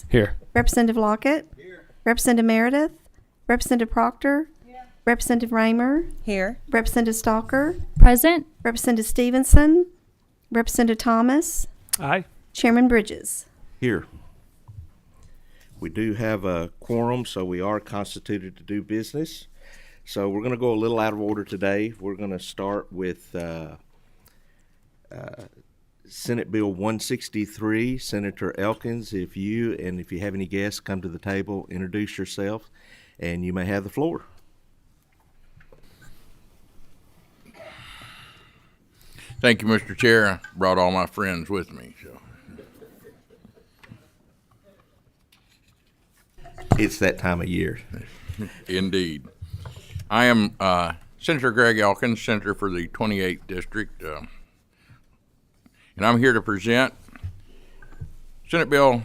Here. Representative Lockett. Here. Representative Meredith. Representative Proctor. Here. Representative Raymer. Here. Representative Stalker. Present. Representative Stevenson. Representative Thomas. Aye. Chairman Bridges. Here. We do have a quorum, so we are constituted to do business. So we're going to go a little out of order today. We're going to start with Senate Bill 163. Senator Elkins, if you have any guests, come to the table, introduce yourself, and you may have the floor. Thank you, Mr. Chair. I brought all my friends with me. So. It's that time of year. Indeed. I am Senator Greg Elkins, Senator for the 28th District, and I'm here to present Senate Bill,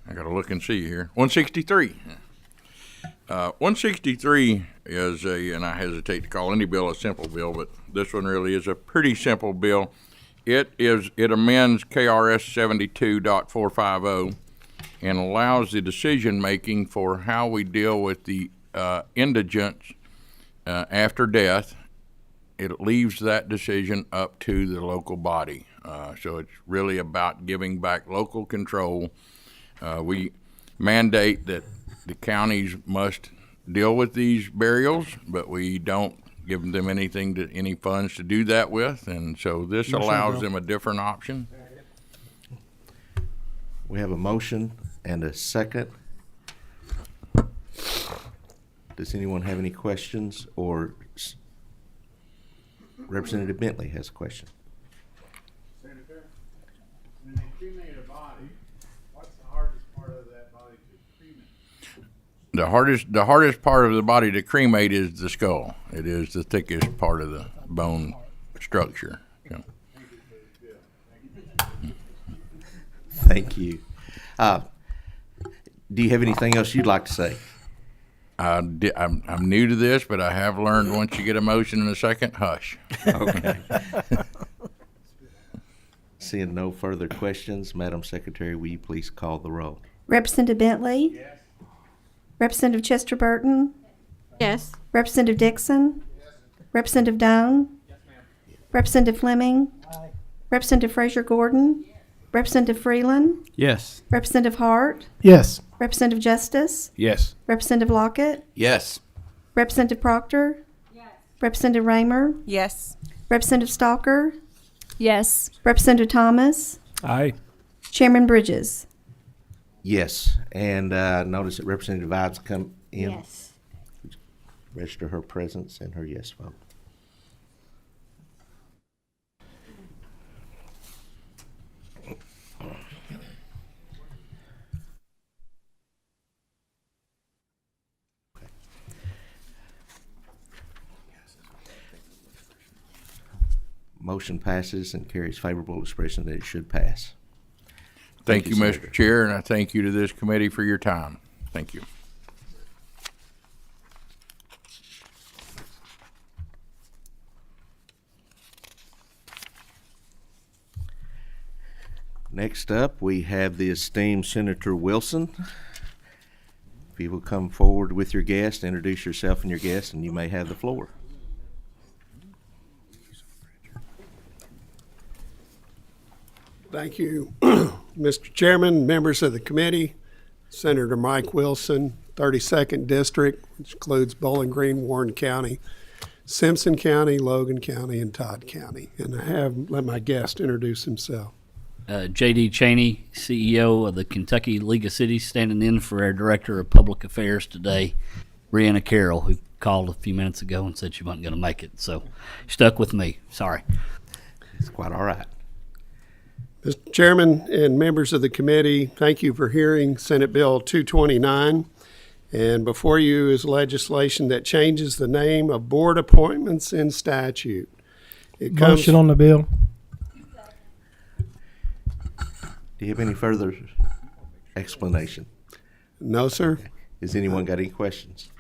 I got to look and see here, 163. 163 is and I hesitate to call any bill a simple bill, but this one really is a pretty simple bill. It amends KRS 72.450 and allows the decision-making for how we deal with the indigents after death. It leaves that decision up to the local body. So it's really about giving back local control. We mandate that the counties must deal with these burials, but we don't give them any funds to do that with, and so this allows them a different option. We have a motion and a second. Does anyone have any questions, or Representative Bentley has a question? Senator, when they cremate a body, what's the hardest part of that body to cremate? The hardest part of the body to cremate is the skull. It is the thickest part of the bone structure. So. Thank you. Do you have anything else you'd like to say? I'm new to this, but I have learned once you get a motion in a second, hush. Okay. Seeing no further questions, Madam Secretary, will you please call the roll? Representative Bentley. Yes. Representative Chester Burton. Yes. Representative Dixon. Yes. Representative Down. Yes, ma'am. Representative Fleming. Aye. Representative Frazier Gordon. Representative Freeland. Yes. Representative Hart. Yes. Representative Justice. Yes. Representative Lockett. Yes. Representative Proctor. Yes. Representative Raymer. Yes. Representative Stalker. Yes. Representative Thomas. Aye. Chairman Bridges. Yes, and notice that Representative Ives come in. Yes. Register her presence and her yes vote. Motion passes and carries favorable expression that it should pass. Thank you, Senator. Mr. Chair, and I thank you to this committee for your time. Thank you. Next up, we have the esteemed Senator Wilson. If you will come forward with your guest, introduce yourself and your guest, and you may have the floor. Thank you, Mr. Chairman, members of the committee, Senator Mike Wilson, 32nd District, which includes Bowling Green, Warren County, Simpson County, Logan County, and Todd County. And I have let my guest introduce himself. J.D. Cheney, CEO of the Kentucky League of Cities, standing in for our Director of Public Affairs today, Brianna Carroll, who called a few minutes ago and said she wasn't going to make it. So stuck with me. Sorry. It's quite all right. Mr. Chairman and members of the committee, thank you for hearing Senate Bill 229. And before you is legislation that changes the name of board appointments in statute. Motion on the bill. Do you have any further explanation? No, sir. Has anyone got any questions?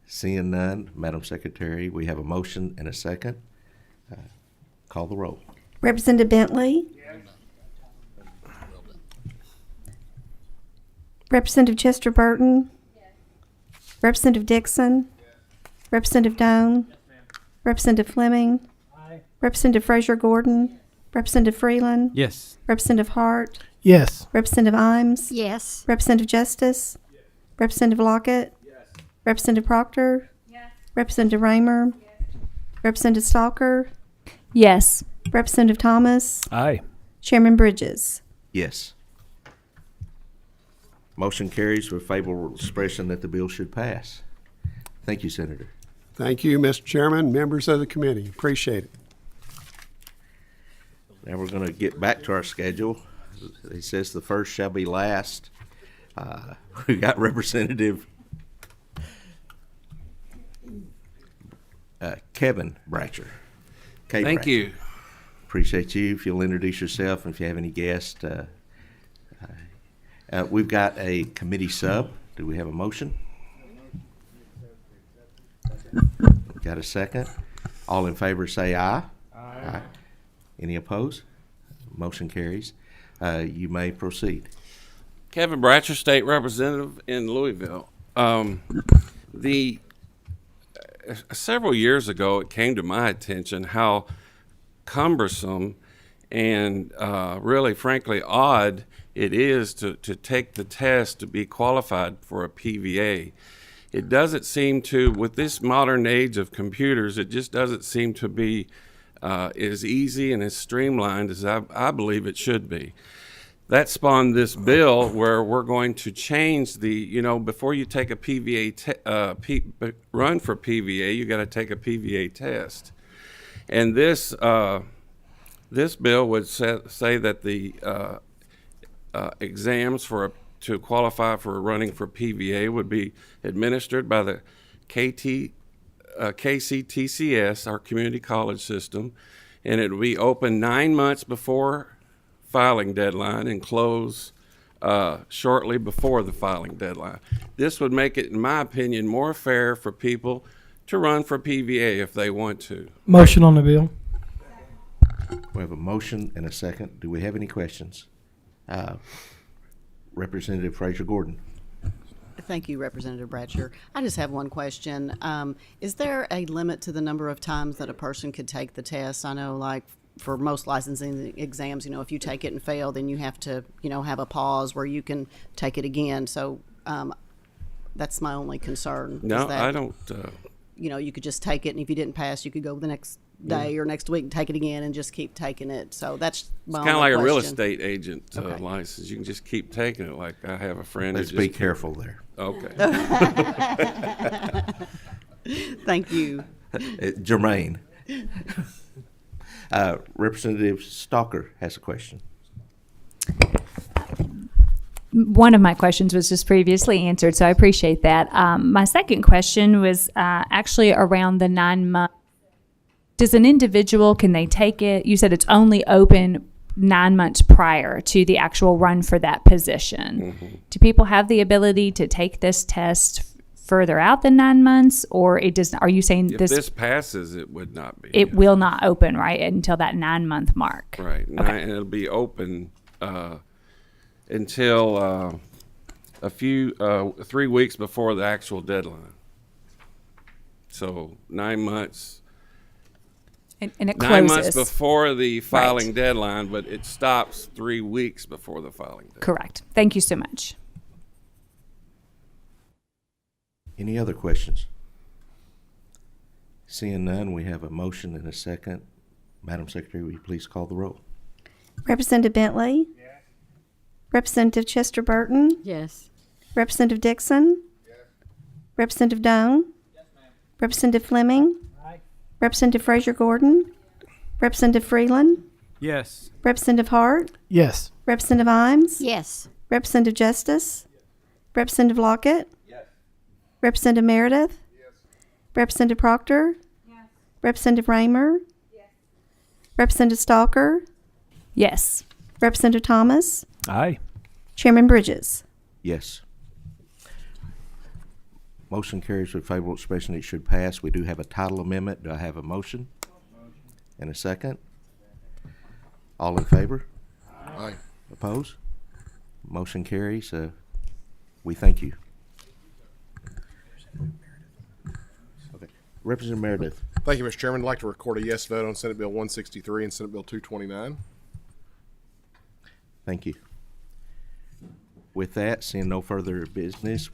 Seeing none, Madam Secretary, we have a motion and a second. Call the roll. Representative Bentley. Yes. Representative Chester Burton. Representative Dixon. Representative Doan. Representative Fleming. Representative Frazier Gordon. Representative Freeland. Yes. Representative Hart. Yes. Representative Imes. Yes. Representative Justice. Representative Lockett. Representative Proctor. Representative Raymer. Representative Stalker. Yes. Representative Thomas. Aye. Chairman Bridges. Yes. Motion carries with favorable expression that the bill should pass. Thank you, Senator. Thank you, Mr. Chairman, members of the committee. Appreciate it. Now we're going to get back to our schedule. He says the first shall be last. We got Representative Kevin Bratcher. Thank you. Appreciate you. If you'll introduce yourself and if you have any guests. We've got a committee sub. Do we have a motion? Got a second? All in favor say aye. Aye. Any opposed? Motion carries. You may proceed. Kevin Bratcher, State Representative in Louisville. Several years ago, it came to my attention how cumbersome and really, frankly, odd it is to take the test to be qualified for a PVA. It doesn't seem to, with this modern age of computers, it just doesn't seem to be as easy and as streamlined as I believe it should be. That spawned this bill where we're going to change before you take a PVA run for PVA, you got to take a PVA test. And this bill would say that the exams to qualify for running for PVA would be administered by the KCTCS, our community college system, and it would be open 9 months before filing deadline and close shortly before the filing deadline. This would make it, in my opinion, more fair for people to run for PVA if they want to. Motion on the bill. We have a motion and a second. Do we have any questions? Representative Frazier Gordon. Thank you, Representative Bratcher. I just have one question. Is there a limit to the number of times that a person could take the test? I know, like, for most licensing exams, if you take it and fail, then you have to, have a pause where you can take it again. So that's my only concern. No, is that, I don't. you could just take it, and if you didn't pass, you could go the next day or next week and take it again and just keep taking it. So that's my It's kind of like only a real question. estate agent Okay. license. You can just keep taking it. Like I have a friend. Let's who be just careful there. Okay. Thank you. Jermaine. Representative Stalker has a question. One of my questions was just previously answered, so I appreciate that. My second question was actually around the 9 months. Does an individual, can they take it? You said it's only open 9 months prior to the actual run for that position. Mm-hmm. Do people have the ability to take this test further out than 9 months, or it does? Are you saying If this? this passes, it would not be. It will not open right until that 9 month mark. Right. And it'll be open until 3 weeks before the actual deadline. So 9 months. And it 9 closes. months before the filing deadline, but it stops 3 weeks before the filing deadline. Correct. Thank you so much. Any other questions? Seeing none, we have a motion and a second. Madam Secretary, will you please call the roll? Representative Bentley. Yes. Representative Chester Burton. Yes. Representative Dixon. Yes. Representative Doan. Yes, ma'am. Representative Fleming. Aye. Representative Frazier Gordon. Representative Freeland. Yes. Representative Hart. Yes. Representative Imes. Yes. Representative Justice. Yes. Representative Lockett. Yes. Representative Meredith. Yes. Representative Proctor. Yes. Representative Raymer. Yes. Representative Stalker. Yes. Representative Thomas. Aye. Chairman Bridges. Yes. Motion carries with favorable expression. It should pass. We do have a title amendment. Do I have a motion? And a second? All in favor? Aye. Opposed? Motion carries. We thank you. Okay. Representative Meredith. Thank you, Mr. Chairman. I'd like to record a yes vote on Senate Bill 163 and Senate Bill 229. Thank you. With that, seeing no further business,